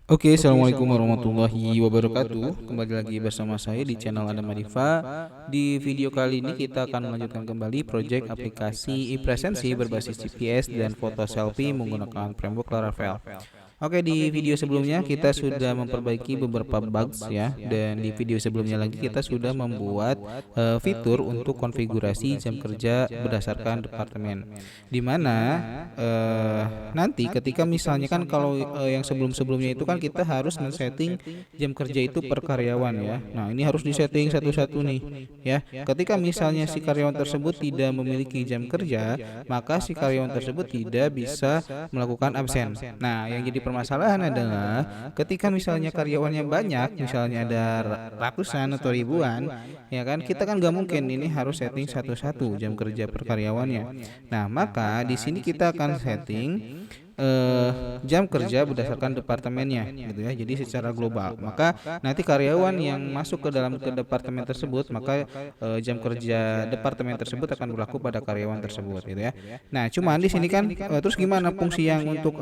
Oke, assalamualaikum warahmatullahi wabarakatuh. Kembali lagi bersama saya di channel Adam Adifa. Di video kali ini kita akan melanjutkan kembali proyek aplikasi e-presensi berbasis GPS dan foto selfie menggunakan framework Laravel. Oke, di video sebelumnya kita sudah memperbaiki beberapa bugs ya, dan di video sebelumnya lagi kita sudah membuat fitur untuk konfigurasi jam kerja berdasarkan departemen. Dimana nanti ketika misalnya kan kalau yang sebelum-sebelumnya itu kan kita harus men-setting jam kerja itu per karyawan ya. Nah, ini harus disetting satu-satu nih ya. Ketika misalnya si karyawan tersebut tidak memiliki jam kerja, maka si karyawan tersebut tidak bisa melakukan absen. Nah, yang jadi permasalahan adalah ketika misalnya karyawannya banyak, misalnya ada ratusan atau ribuan, ya kan kita kan nggak mungkin ini harus setting satu-satu jam kerja per karyawannya. Nah, maka di sini kita akan setting jam kerja berdasarkan departemennya gitu ya. Jadi secara global. Maka nanti karyawan yang masuk ke departemen tersebut, maka jam kerja departemen tersebut akan berlaku pada karyawan tersebut gitu ya. Nah, cuman di sini kan terus gimana fungsi yang untuk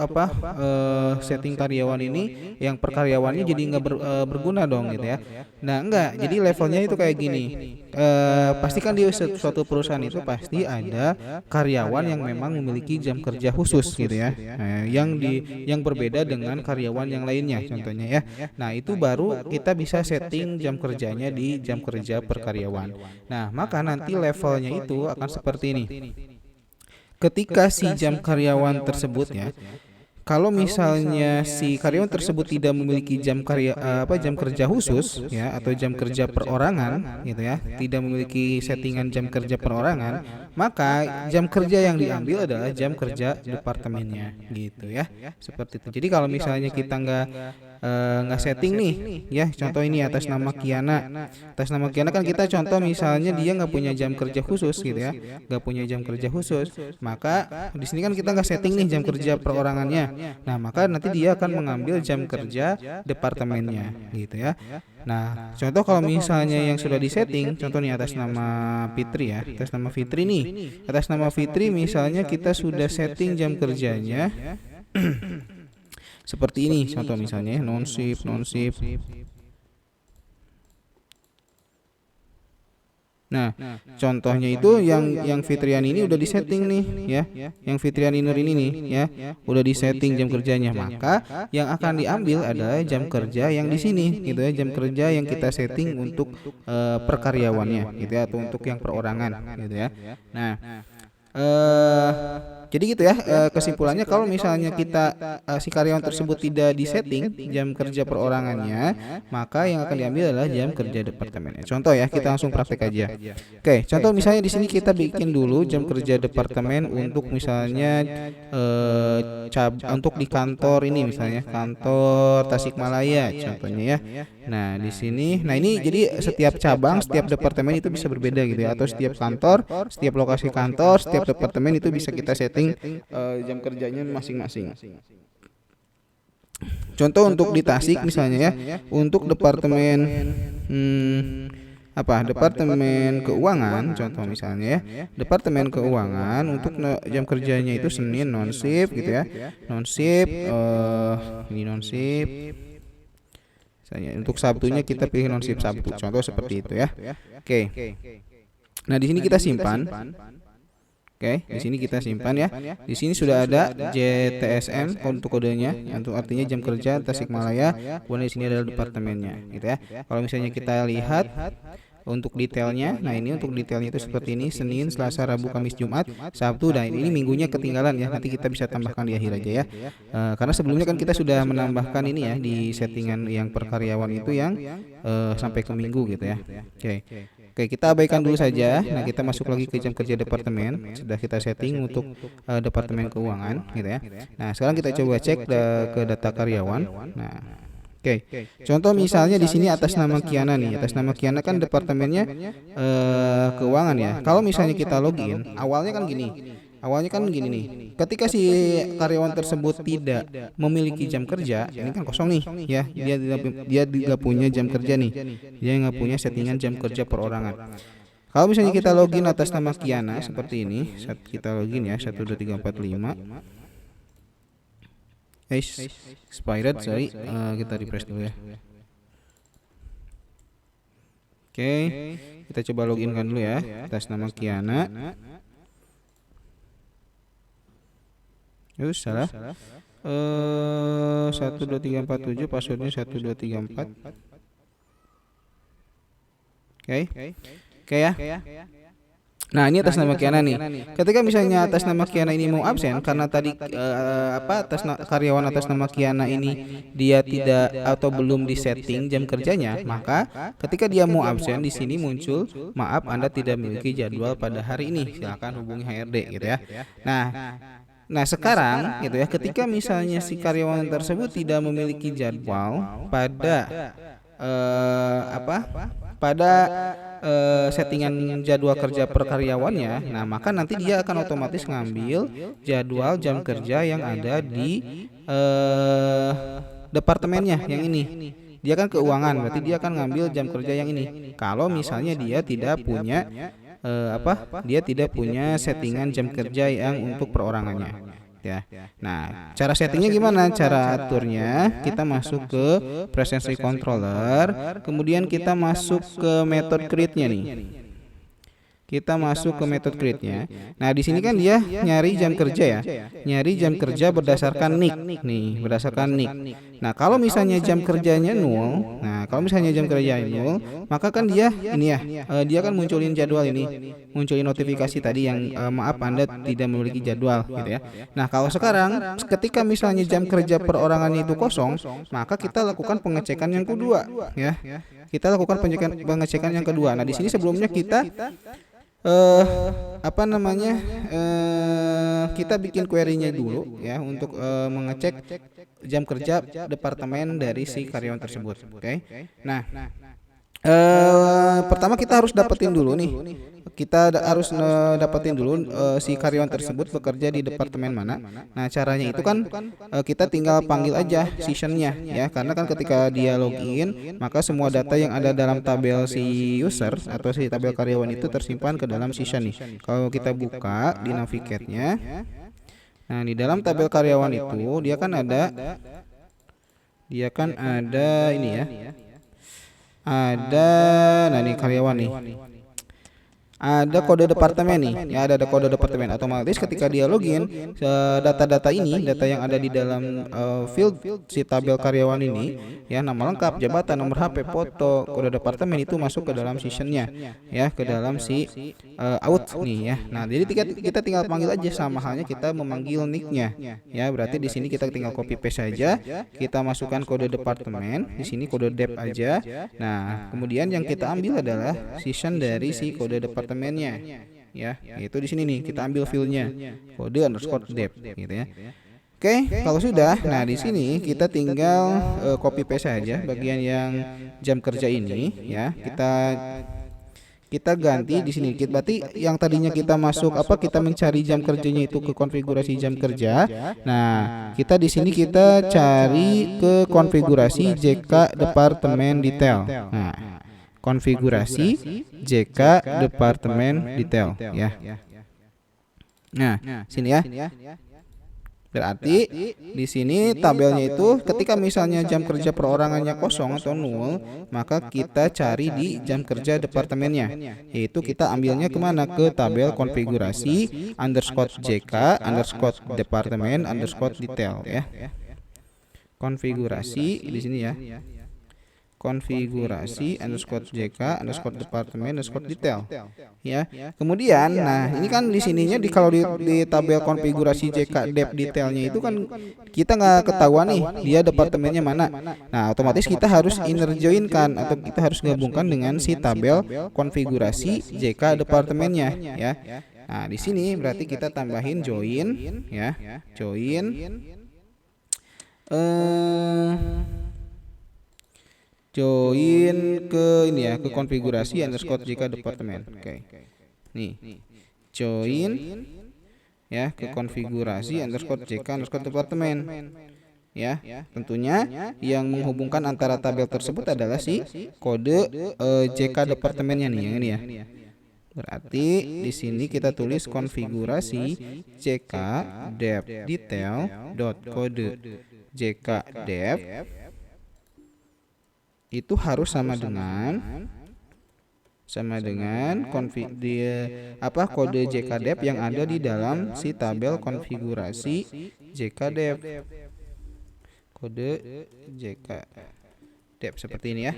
setting karyawan ini yang per karyawannya jadi nggak berguna dong gitu ya. Nah, enggak. Jadi levelnya itu kayak gini. Pastikan di suatu perusahaan itu pasti ada karyawan yang memang memiliki jam kerja khusus gitu ya. Yang berbeda dengan karyawan yang lainnya contohnya ya. Nah, itu baru kita bisa setting jam kerjanya di jam kerja per karyawan. Nah, maka nanti levelnya itu akan seperti ini. Ketika si jam karyawan tersebut ya, kalau misalnya si karyawan tersebut tidak memiliki jam kerja khusus ya, atau jam kerja perorangan gitu ya, tidak memiliki settingan jam kerja perorangan, maka jam kerja yang diambil adalah jam kerja departemennya gitu ya. Seperti itu. Jadi kalau misalnya kita nggak setting nih ya, contoh ini atas nama Kiana. Atas nama Kiana kan kita contoh misalnya dia nggak punya jam kerja khusus gitu ya, nggak punya jam kerja khusus, maka di sini kan kita nggak setting nih jam kerja perorangannya. Nah, maka nanti dia akan mengambil jam kerja departemennya gitu ya. Nah, contoh kalau misalnya yang sudah disetting, contoh nih atas nama Fitri ya, atas nama Fitri nih, atas nama Fitri misalnya kita sudah setting jam kerjanya seperti ini, contoh misalnya non shift. Nah, contohnya itu yang Fitrian ini udah disetting nih ya. Yang Fitrian Nur ini nih ya, udah disetting jam kerjanya. Maka yang akan diambil adalah jam kerja yang di sini gitu ya, jam kerja yang kita setting untuk per karyawannya gitu ya, atau untuk yang perorangan gitu ya. Nah, eh jadi gitu ya, kesimpulannya kalau misalnya kita si karyawan tersebut tidak disetting jam kerja perorangannya, maka yang akan diambil adalah jam kerja departemennya. Contoh ya, kita langsung praktek aja. Oke, contoh misalnya di sini kita bikin dulu jam kerja departemen untuk misalnya untuk di kantor ini, misalnya kantor Tasikmalaya contohnya ya. Nah, di sini, nah ini jadi setiap cabang, setiap departemen itu bisa berbeda gitu ya, atau setiap kantor, setiap lokasi kantor, setiap departemen itu bisa kita setting jam kerjanya masing-masing. Contoh untuk di Tasik misalnya ya, untuk departemen departemen keuangan, contoh misalnya ya, departemen keuangan untuk jam kerjanya itu Senin non shift gitu ya, non shift, ini non shift. Misalnya untuk Sabtunya kita pilih non shift Sabtu, contoh seperti itu ya. Oke. Nah, di sini kita simpan. Oke, di sini kita simpan ya. Di sini sudah ada JTSM untuk kodenya, untuk artinya jam kerja Tasikmalaya. Kemudian di sini adalah departemennya, gitu ya. Kalau misalnya kita lihat untuk detailnya, nah ini untuk detailnya itu seperti ini: Senin, Selasa, Rabu, Kamis, Jumat, Sabtu. Dan ini minggunya ketinggalan ya. Nanti kita bisa tambahkan di akhir aja ya. Karena sebelumnya kan kita sudah menambahkan ini ya di settingan yang per karyawan itu yang sampai ke minggu gitu ya. Oke. Oke, kita abaikan dulu saja. Nah, kita masuk lagi ke jam kerja departemen. Sudah kita setting untuk departemen keuangan, gitu ya. Nah, sekarang kita coba cek ke data karyawan. Nah, oke. Contoh misalnya di sini atas nama Kiana nih. Atas nama Kiana kan departemennya keuangan ya. Kalau misalnya kita login, awalnya kan gini. Awalnya kan gini nih. Ketika si karyawan tersebut tidak memiliki jam kerja, ini kan kosong nih ya. Dia tidak punya jam kerja nih. Dia nggak punya settingan jam kerja perorangan. Kalau misalnya kita login atas nama Kiana seperti ini, kita login ya 12345. Expired, sorry. Kita refresh dulu ya. Oke, kita coba login kan dulu ya, atas nama Kiana. Salah. 12347, passwordnya 1234. Oke ya. Nah, ini atas nama Kiana nih. Ketika misalnya atas nama Kiana ini mau absen karena tadi karyawan atas nama Kiana ini dia tidak atau belum disetting jam kerjanya, maka ketika dia mau absen di sini muncul, maaf Anda tidak memiliki jadwal pada hari ini. Silakan hubungi HRD gitu ya. Nah, sekarang gitu ya, ketika misalnya si karyawan tersebut tidak memiliki jadwal pada settingan jadwal kerja per karyawannya, nah maka nanti dia akan otomatis ngambil jadwal jam kerja yang ada di departemennya yang ini. Dia kan keuangan, berarti dia akan ngambil jam kerja yang ini. Kalau misalnya dia tidak punya dia tidak punya settingan jam kerja yang untuk perorangannya ya. Nah, cara settingnya gimana? Cara aturnya kita masuk ke presence controller, kemudian kita masuk ke method create-nya nih. Kita masuk ke method create-nya. Nah, di sini kan dia nyari jam kerja ya. Nyari jam kerja berdasarkan nick nih, berdasarkan nick. Nah, kalau misalnya jam kerjanya nol, maka kan dia ini ya, dia kan munculin jadwal ini, munculin notifikasi tadi yang maaf Anda tidak memiliki jadwal gitu ya. Nah, kalau sekarang ketika misalnya jam kerja perorangannya itu kosong, maka kita lakukan pengecekan yang kedua ya. Kita lakukan pengecekan yang kedua. Nah, di sini sebelumnya kita kita bikin query-nya dulu ya untuk mengecek jam kerja departemen dari si karyawan tersebut. Oke. Nah, pertama kita harus dapetin dulu nih. Dapetin dulu si karyawan tersebut bekerja di departemen mana. Nah, caranya itu kan kita tinggal panggil aja sessionnya ya, karena kan ketika dia login maka semua data yang ada dalam tabel si user atau si tabel karyawan itu tersimpan ke dalam session nih. Kalau kita buka di navigate-nya, nah di dalam tabel karyawan itu dia kan ada ini ya. Nah ini karyawan nih. Ada kode departemen nih, ya ada kode departemen. Otomatis ketika dia login, data-data ini, data yang ada di dalam field si tabel karyawan ini, ya nama lengkap, jabatan, nomor HP, foto, kode departemen itu masuk ke dalam sessionnya, ya ke dalam si out nih ya. Nah, jadi kita tinggal panggil aja, sama halnya kita memanggil nicknya, ya. Berarti di sini kita tinggal copy paste saja, kita masukkan kode departemen, di sini kode dep aja. Nah, kemudian yang kita ambil adalah session dari si kode departemennya ya, itu di sini nih kita ambil filenya kode underscore dep gitu ya. Oke, kalau sudah, nah di sini kita tinggal copy paste saja bagian yang jam kerja ini ya. Kita ganti di sini. Berarti yang tadinya kita masuk kita mencari jam kerjanya itu ke konfigurasi jam kerja. Nah, kita di sini kita cari ke konfigurasi JK departemen detail. Nah, konfigurasi JK departemen detail ya. Nah, sini ya. Berarti di sini tabelnya itu ketika misalnya jam kerja perorangannya kosong atau nol, maka kita cari di jam kerja departemennya. Yaitu kita ambilnya kemana? Ke tabel konfigurasi underscore JK underscore departemen underscore detail ya. Konfigurasi di sini ya. Konfigurasi underscore JK underscore departemen underscore detail ya. Kemudian nah ini kan di sininya kalau di tabel konfigurasi JK dep detailnya itu kan kita nggak ketahuan nih dia departemennya mana. Nah, otomatis kita harus inner join kan, atau kita harus gabungkan dengan si tabel konfigurasi JK departemennya ya. Nah, di sini berarti kita tambahin join ya, join ke ini ya, ke konfigurasi underscore JK departemen. Oke. Nih. Join ya ke konfigurasi underscore JK underscore departemen. Ya, tentunya yang menghubungkan antara tabel tersebut adalah si kode JK departemennya nih, yang ini ya. Berarti di sini kita tulis konfigurasi JK dep detail dot kode JKDEP itu harus sama dengan kode JKDEP yang ada di dalam si tabel konfigurasi JKDEP. Kode JKDEP seperti ini ya.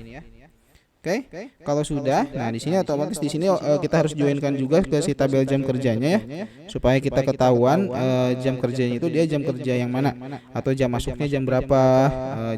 Oke, kalau sudah, nah di sini otomatis di sini kita harus joinkan juga ke si tabel jam kerjanya ya, supaya kita ketahuan jam kerjanya itu dia jam kerja yang mana, atau jam masuknya jam berapa,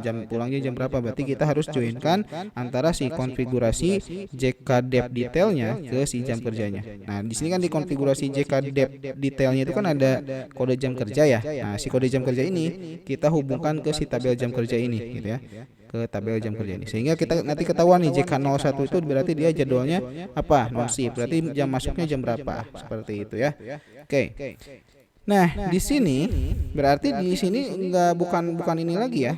jam pulangnya jam berapa. Berarti kita harus joinkan antara si konfigurasi JKDEP detailnya ke si jam kerjanya. Nah di sini kan di konfigurasi JKDEP detailnya itu kan ada kode jam kerja ya. Nah si kode jam kerja ini kita hubungkan ke si tabel jam kerja ini, gitu ya, ke tabel jam kerja ini, sehingga kita nanti ketahuan nih JK01 itu berarti dia jadwalnya apa, non shift, berarti jam masuknya jam berapa, seperti itu ya. Oke. Nah, di sini berarti di sini bukan ini lagi ya,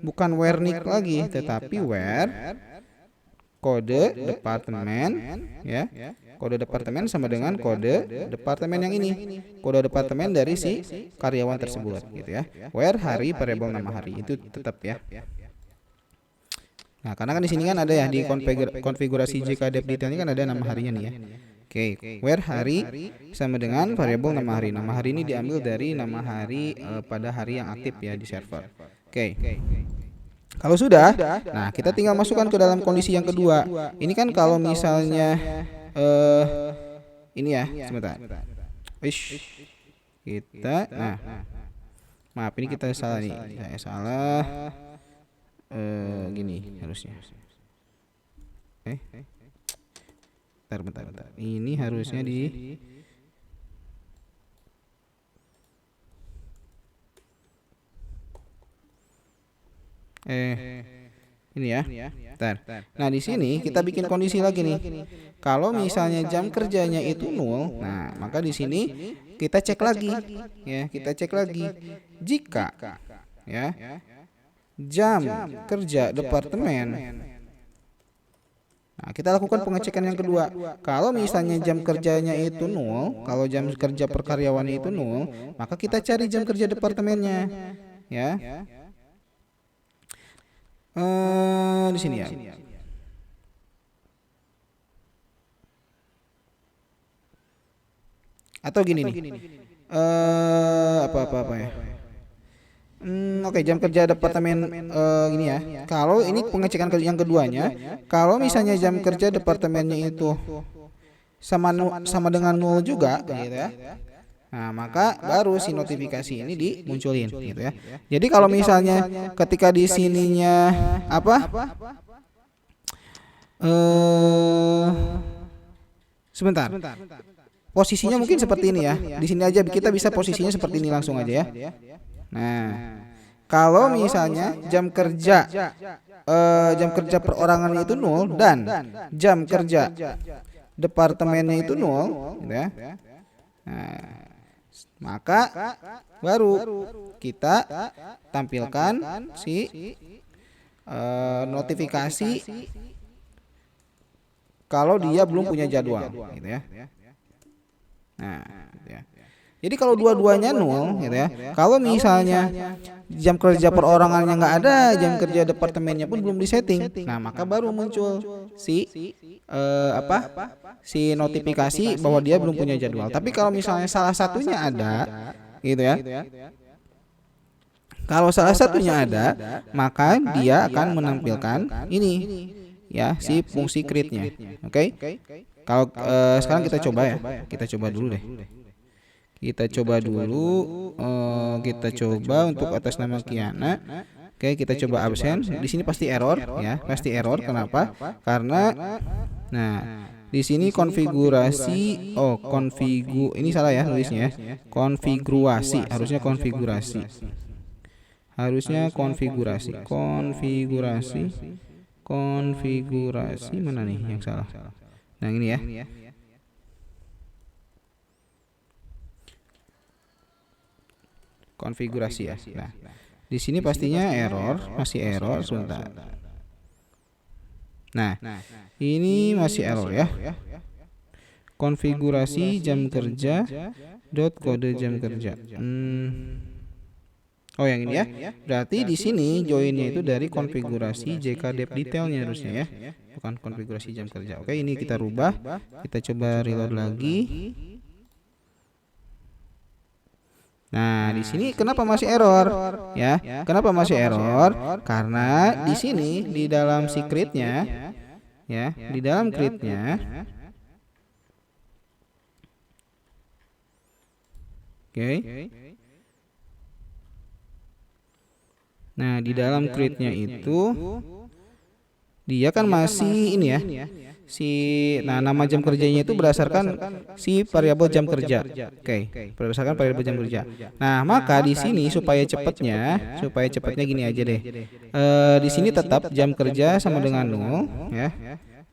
bukan where nick lagi, tetapi where kode departemen ya. Kode departemen sama dengan kode departemen yang ini, kode departemen dari si karyawan tersebut, gitu ya. Where hari variabel nama hari itu tetap ya. Nah, karena kan di sini kan ada ya di konfigurasi JKDEP detailnya kan ada nama harinya nih ya. Oke, where hari sama dengan variabel nama hari. Nama hari ini diambil dari nama hari pada hari yang aktif ya di server. Oke. Kalau sudah, nah kita tinggal masukkan ke dalam kondisi yang kedua. Ini kan kalau misalnya ini ya, sebentar. Kita, nah, maaf ini kita salah nih, saya salah. Gini harusnya. Bentar. Ini harusnya di ini ya. Bentar. Nah, di sini kita bikin kondisi lagi nih. Kalau misalnya jam kerjanya itu 0, nah, maka di sini kita cek lagi ya, kita cek lagi. Jika ya jam kerja departemen, nah kita lakukan pengecekan yang kedua. Kalau misalnya jam kerjanya itu 0, kalau jam kerja per karyawannya itu 0, maka kita cari jam kerja departemennya ya. Di sini ya. Atau gini nih. Apa ya? Oke, jam kerja departemen gini ya. Kalau ini pengecekan yang keduanya, kalau misalnya jam kerja departemennya itu sama dengan 0 juga, gitu ya. Nah, maka baru si notifikasi ini dimunculin, gitu ya. Jadi kalau misalnya ketika di sininya apa? Sebentar. Posisinya mungkin seperti ini ya. Di sini aja kita bisa posisinya seperti ini langsung aja ya. Nah, kalau misalnya jam kerja perorangan itu 0 dan jam kerja departemennya itu 0, gitu ya. Nah, maka baru kita tampilkan si notifikasi kalau dia belum punya jadwal, gitu ya. Nah, gitu ya. Jadi kalau dua-duanya 0, gitu ya. Kalau misalnya jam kerja perorangannya nggak ada, jam kerja departemennya pun belum disetting, nah maka baru muncul si si notifikasi bahwa dia belum punya jadwal. Tapi kalau misalnya salah satunya ada, gitu ya. Kalau salah satunya ada, maka dia akan menampilkan ini ya, si fungsi create-nya. Oke? Kalau sekarang kita coba ya. Kita coba dulu deh. Kita coba untuk atas nama Kiana. Oke, kita coba absen. Di sini pasti error ya, pasti error. Kenapa? Karena nah, di sini konfigurasi ini salah ya nulisnya. Konfigurasi, harusnya konfigurasi. Konfigurasi mana nih yang salah? Nah, ini ya. Konfigurasi ya. Nah, di sini pastinya error, masih error sebentar. Nah, ini masih error ya. Konfigurasi jam kerja dot kode jam kerja. Oh, yang ini ya. Berarti di sini joinnya itu dari konfigurasi JK Dev detailnya harusnya ya. Bukan konfigurasi jam kerja. Oke, ini kita rubah. Kita coba reload lagi. Nah, di sini kenapa masih error? Ya, kenapa masih error? Karena di sini di dalam secretnya, ya, di dalam create-nya, oke. Nah, di dalam create-nya itu dia kan masih ini ya. Nah, nama jam kerjanya itu berdasarkan si variabel jam kerja. Oke, berdasarkan variabel jam kerja. Nah, maka di sini supaya cepatnya gini aja deh. Di sini tetap jam kerja sama dengan 0 ya.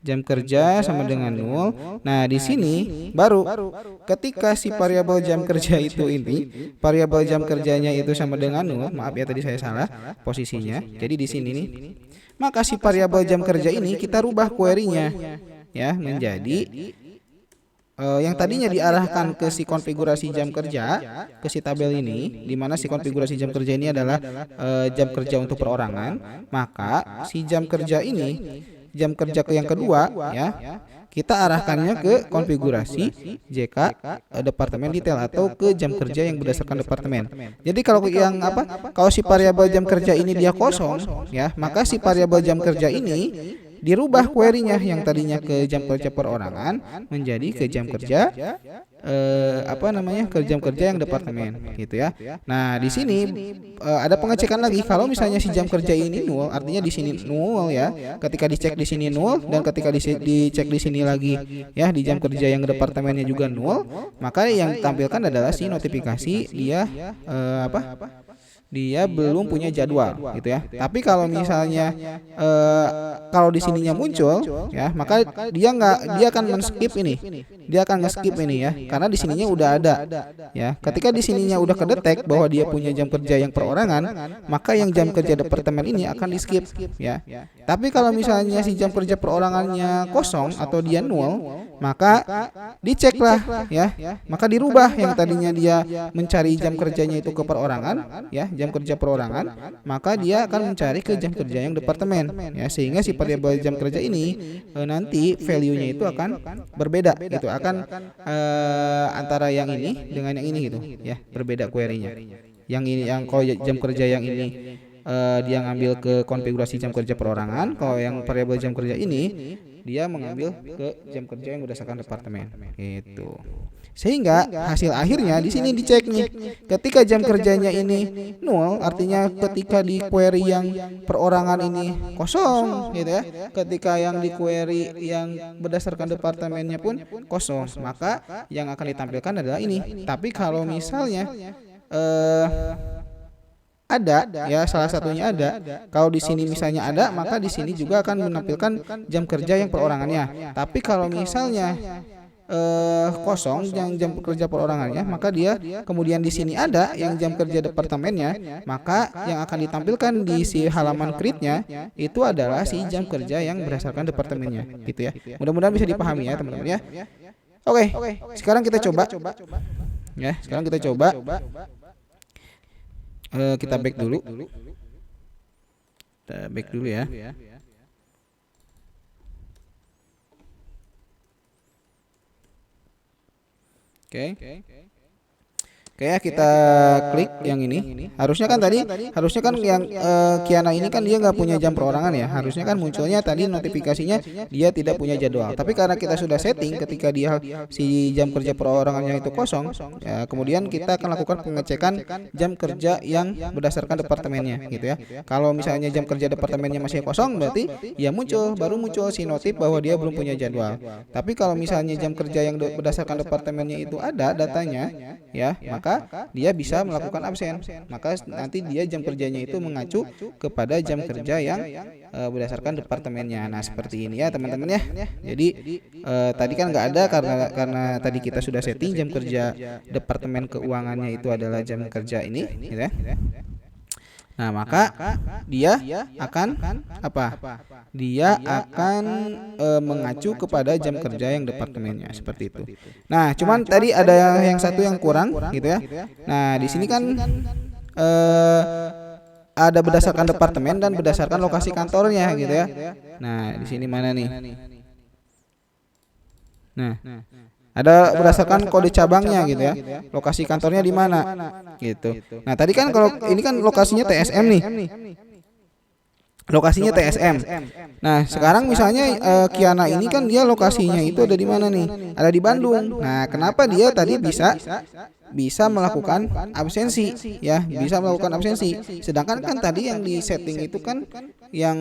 Jam kerja sama dengan 0. Nah, di sini baru ketika si variabel jam kerja itu variabel jam kerjanya itu sama dengan 0. Maaf ya, tadi saya salah posisinya. Jadi di sini nih, maka si variabel jam kerja ini kita rubah query-nya ya menjadi yang tadinya diarahkan ke si konfigurasi jam kerja, ke si tabel ini, di mana si konfigurasi jam kerja ini adalah jam kerja untuk perorangan. Maka si jam kerja ini, jam kerja yang kedua ya, kita arahkannya ke konfigurasi JK departemen detail atau ke jam kerja yang berdasarkan departemen. Jadi kalau yang kalau si variabel jam kerja ini dia kosong ya, maka si variabel jam kerja ini dirubah query-nya yang tadinya ke jam kerja perorangan menjadi ke jam kerja ke jam kerja yang departemen gitu ya. Nah, di sini ada pengecekan lagi. Kalau misalnya si jam kerja ini nol, artinya di sini nol ya. Ketika dicek di sini nol dan ketika dicek di sini lagi ya di jam kerja yang departemennya juga nol, maka yang tampilkan adalah si notifikasi dia dia belum punya jadwal gitu ya. Tapi kalau misalnya kalau di sininya muncul ya, maka dia akan men-skip ini. Dia akan nge-skip ini ya, karena di sininya udah ada ya. Ketika di sininya udah kedetek bahwa dia punya jam kerja yang perorangan, maka yang jam kerja departemen ini akan di-skip ya. Tapi kalau misalnya si jam kerja perorangannya kosong atau dia nol, maka diceklah ya. Maka dirubah yang tadinya dia mencari jam kerjanya itu ke perorangan ya, jam kerja perorangan, maka dia akan mencari ke jam kerja yang departemen ya, sehingga si variabel jam kerja ini nanti value-nya itu akan berbeda gitu, akan antara yang ini dengan yang ini gitu ya, berbeda query-nya. Yang ini, yang kalau jam kerja yang ini dia ngambil ke konfigurasi jam kerja perorangan, kalau yang variabel jam kerja ini dia mengambil ke jam kerja yang berdasarkan departemen gitu. Sehingga hasil akhirnya di sini dicek nih, ketika jam kerjanya ini nol, artinya ketika di query yang perorangan ini kosong gitu ya, ketika yang di query yang berdasarkan departemennya pun kosong, maka yang akan ditampilkan adalah ini. Tapi kalau misalnya ada ya, salah satunya ada. Kalau di sini misalnya ada, maka di sini juga akan menampilkan jam kerja yang perorangannya. Tapi kalau misalnya kosong yang jam kerja perorangannya, maka dia kemudian di sini ada yang jam kerja departemennya, maka yang akan ditampilkan di si halaman create-nya itu adalah si jam kerja yang berdasarkan departemennya gitu ya. Mudah-mudahan bisa dipahami ya teman-teman ya. Oke, sekarang kita coba ya, sekarang kita coba kita back dulu. Kita back dulu ya. Oke. Oke ya, kita klik yang ini. Harusnya kan yang Kiana ini kan dia nggak punya jam perorangan ya. Harusnya kan munculnya tadi notifikasinya dia tidak punya jadwal. Tapi karena kita sudah setting ketika dia si jam kerja perorangannya itu kosong, ya, kemudian kita akan lakukan pengecekan jam kerja yang berdasarkan departemennya gitu ya. Kalau misalnya jam kerja departemennya masih kosong, berarti ya baru muncul si notif bahwa dia belum punya jadwal. Tapi kalau misalnya jam kerja yang berdasarkan departemennya itu ada datanya ya, maka dia bisa melakukan absen. Maka nanti dia jam kerjanya itu mengacu kepada jam kerja yang berdasarkan departemennya. Nah, seperti ini ya teman-teman ya. Jadi tadi kan nggak ada karena tadi kita sudah setting jam kerja departemen keuangannya itu adalah jam kerja ini gitu ya. Nah, maka dia akan Dia akan mengacu kepada jam kerja yang departemennya seperti itu. Nah, cuman tadi ada yang satu yang kurang gitu ya. Nah, di sini kan ada berdasarkan departemen dan berdasarkan lokasi kantornya gitu ya. Nah, di sini mana nih? Nah, ada berdasarkan kode cabangnya gitu ya. Lokasi kantornya di mana? Gitu. Nah, tadi kan kalau ini kan lokasinya TSM nih. Lokasinya TSM. Nah, sekarang misalnya Kiana ini kan dia lokasinya itu ada di mana nih? Ada di Bandung. Nah, kenapa dia tadi bisa melakukan absensi ya, bisa melakukan absensi. Sedangkan kan tadi yang di setting itu kan yang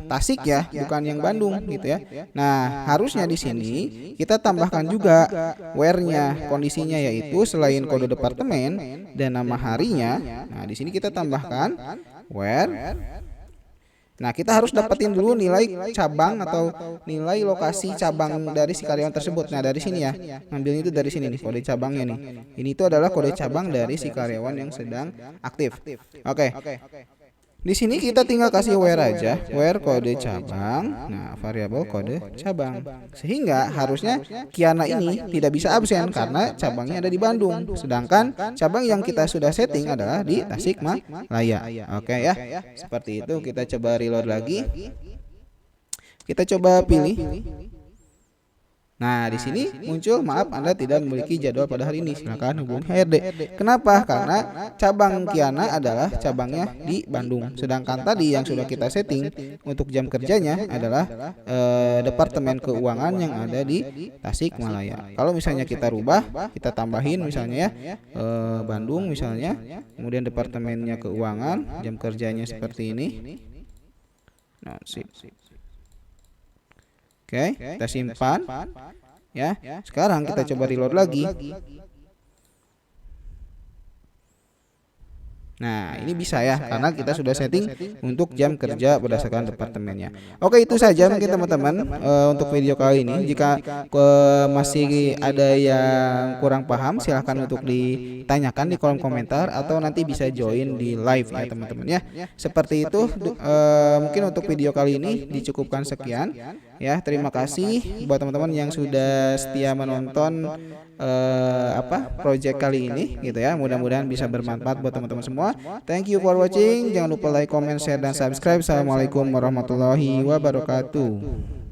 Tasik ya, bukan yang Bandung gitu ya. Nah, harusnya di sini kita tambahkan juga where-nya, kondisinya yaitu selain kode departemen dan nama harinya. Nah, di sini kita tambahkan where. Nah, kita harus dapetin dulu nilai cabang atau nilai lokasi cabang dari si karyawan tersebut. Nah, dari sini ya, ngambilnya itu dari sini nih, kode cabangnya nih. Ini itu adalah kode cabang dari si karyawan yang sedang aktif. Oke. Di sini kita tinggal kasih where aja, where kode cabang. Nah, variabel kode cabang. Sehingga harusnya Kiana ini tidak bisa absen karena cabangnya ada di Bandung. Sedangkan cabang yang kita sudah setting adalah di Tasikmalaya. Oke ya. Seperti itu, kita coba reload lagi. Kita coba pilih. Nah, di sini muncul maaf Anda tidak memiliki jadwal pada hari ini. Silakan hubungi HRD. Kenapa? Karena cabang Kiana adalah cabangnya di Bandung. Sedangkan tadi yang sudah kita setting untuk jam kerjanya adalah Departemen Keuangan yang ada di Tasikmalaya. Kalau misalnya kita rubah, kita tambahin misalnya ya Bandung misalnya, kemudian Departemennya Keuangan, jam kerjanya seperti ini. Nah, sip. Oke, kita simpan ya. Sekarang kita coba reload lagi. Nah, ini bisa ya karena kita sudah setting untuk jam kerja berdasarkan departemennya. Oke, itu saja mungkin teman-teman untuk video kali ini. Jika masih ada yang kurang paham, silahkan untuk ditanyakan di kolom komentar atau nanti bisa join di live ya teman-teman ya. Seperti itu mungkin untuk video kali ini dicukupkan sekian ya. Terima kasih buat teman-teman yang sudah setia menonton project kali ini gitu ya. Mudah-mudahan bisa bermanfaat buat teman-teman semua. Thank you for watching. Jangan lupa like, comment, share dan subscribe. Assalamualaikum warahmatullahi wabarakatuh.